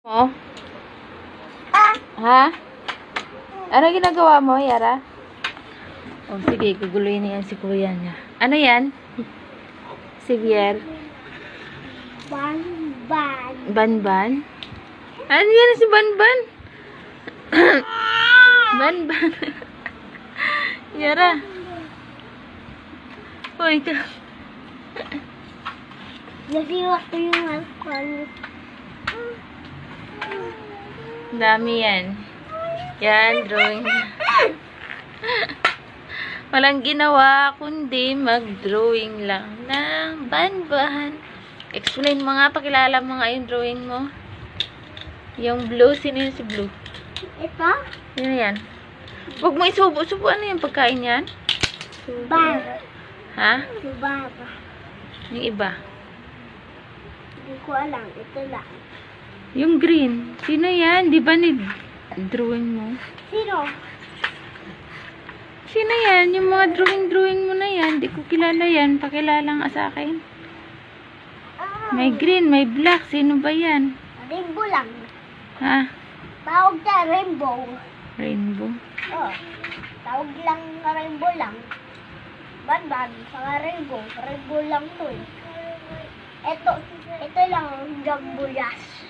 Mo? Ha? Ano ginagawa mo, Yara? Oh, sige, guguluhin niya si kuya niya. Ano yan? Xavier? Banban. Banban? Ano yan si Banban? Banban. Yara. Uy, ito. Nasiwak ko yung alcohol. Dami yan. Yan, drawing. Walang ginawa, kundi mag-drawing lang ng banban. Explain mo nga, pakilala mo nga yung drawing mo. Yung blue, sino yun si blue? Ito? Sino yan? Huwag mo isubo. Subo, ano yung pagkain yan? Baba. Ha? Baba. Yung iba. Hindi ko alam. Ito lang. Yung green. Sino yan? Di ba ni drawing mo? Sino? Sino yan? Yung mga drawing mo na yan. Di ko kilala yan. Pakilala nga sa akin. May green, may black. Sino ba yan? Rainbow lang. Ha? Tawag na rainbow. Rainbow. Oh. Tawag lang na rainbow lang. Banban. Saka rainbow. Rainbow lang to eh. Ito lang. Jambuyas.